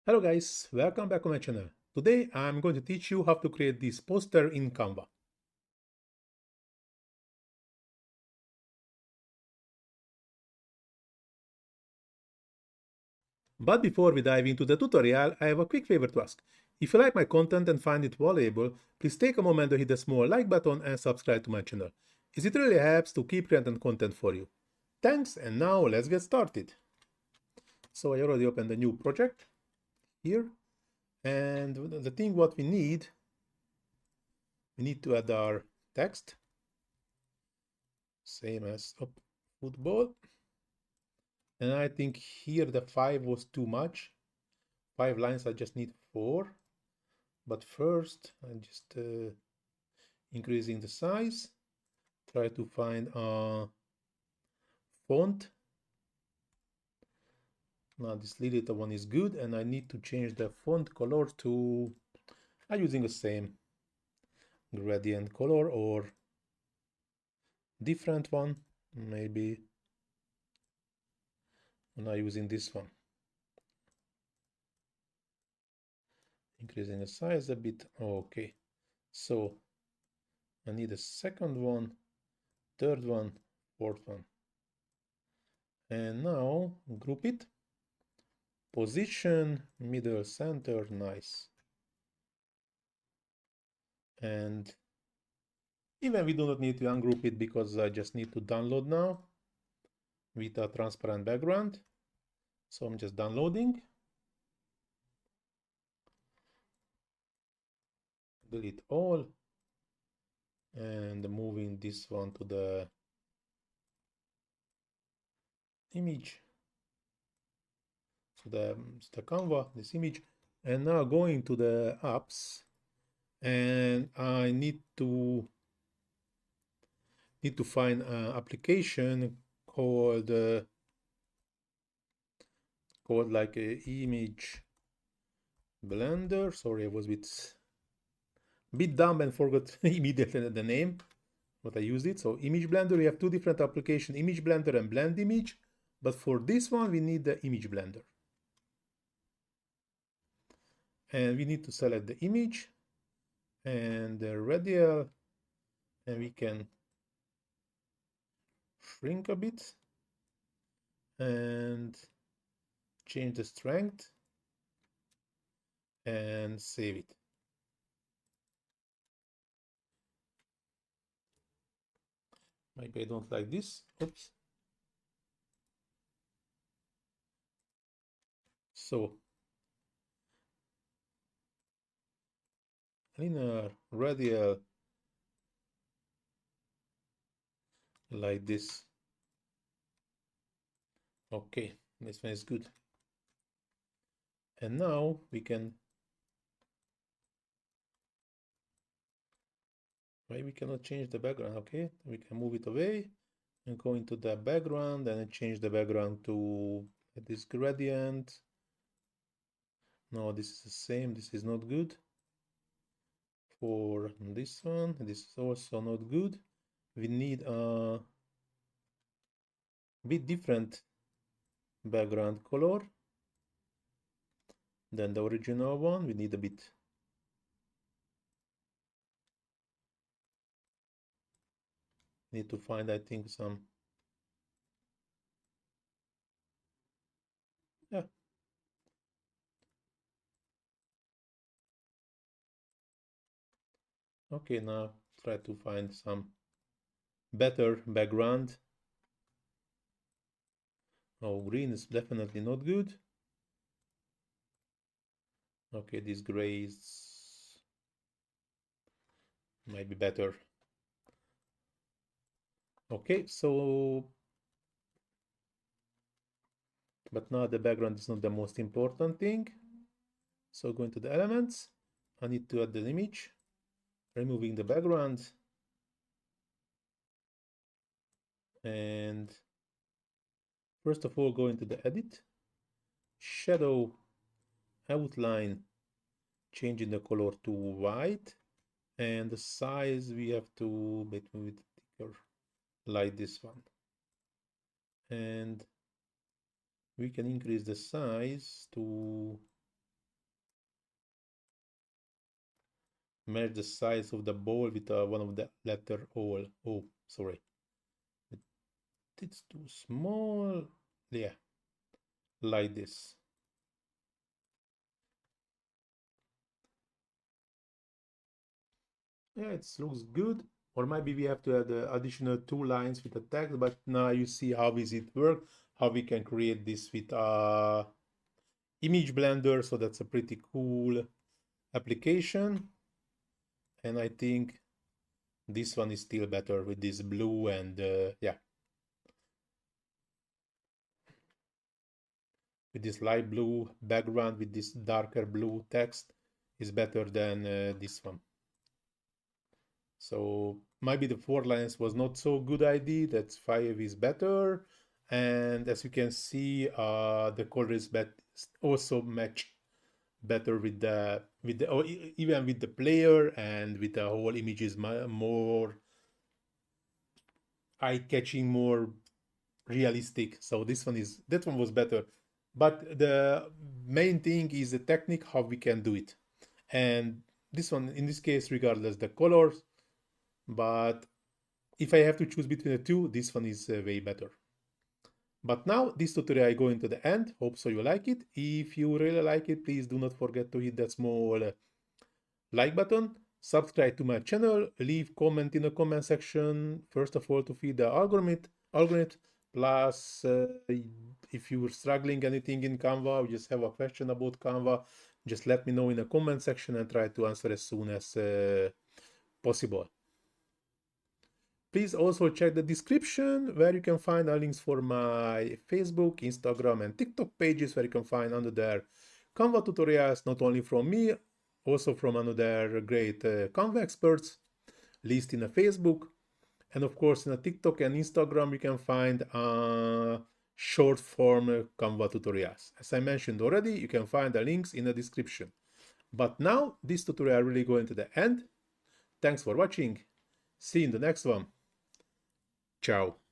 Hello guys, welcome back on my channel. Today I'm going to teach you how to create this poster in Canva. But before we dive into the tutorial, I have a quick favor to ask. If you like my content and find it valuable, please take a moment to hit the small like button and subscribe to my channel, as it really helps to keep creating content for you. Thanks, and now let's get started. So I already opened a new project here, and the thing what we need to add our text, same as football. And I think here the 5 was too much. 5 lines, I just need 4. But first, I'm just increasing the size. Try to find a font. Now this little one is good, and I need to change the font color to, I'm using the same gradient color or different one. Maybe I'm not using this one. Increasing the size a bit. Okay, so I need a second one, third one, fourth one. And now group it. Position, middle, center, nice. And even we do not need to ungroup it because I just need to download now with a transparent background. So I'm just downloading. Delete all. And moving this one to the image. So the Canva, this image. And now going to the apps. And I need to find an application called like a image blender. Sorry, I was a bit dumb and forgot immediately the name, but I used it. So image blender, we have two different applications, image blender and blend image. But for this one, we need the image blender. And we need to select the image and the radial, and we can shrink a bit and change the strength and save it. Maybe I don't like this. Oops. So linear, radial, like this. Okay, this one is good. And now we can, why we cannot change the background? Okay, we can move it away and go into the background and change the background to this gradient. No, this is the same, this is not good. For this one, this is also not good. We need a bit different background color than the original one. We need a bit. Need to find, I think, some, yeah. Okay, now try to find some better background. Oh, green is definitely not good. Okay, this gray is might be better. Okay, so but now the background is not the most important thing. So going to the elements, I need to add the image, removing the background, and first of all go into the edit, shadow, outline, changing the color to white, and the size we have to make it thicker, like this one. And we can increase the size to match the size of the ball with one of the letter O. Oh, sorry. It's too small. Yeah, like this. Yeah, it looks good. Or maybe we have to add additional 2 lines with the text, but now you see how is it work, how we can create this with image blender. So that's a pretty cool application. And I think this one is still better with this blue and yeah, with this light blue background with this darker blue text is better than this one. So maybe the 4 lines was not so good idea. That's 5 is better. And as you can see, the colors also match better with the or even with the player, and with the whole image is more eye-catching, more realistic. So that one was better. But the main thing is the technique, how we can do it. And this one, in this case, regardless the colors, but if I have to choose between the two, this one is way better. But now this tutorial I go into the end. Hope so you like it. If you really like it, please do not forget to hit that small like button, subscribe to my channel, leave comment in the comment section, first of all to feed the algorithm, plus if you're struggling anything in Canva, or just have a question about Canva, just let me know in the comment section and try to answer as soon as possible. Please also check the description where you can find our links for my Facebook, Instagram, and TikTok pages, where you can find under there Canva tutorials, not only from me, also from another great Canva experts, list in a Facebook, and of course in a TikTok and Instagram you can find short form Canva tutorials. As I mentioned already, you can find the links in the description. But now this tutorial really going to the end. Thanks for watching. See you in the next one. Ciao.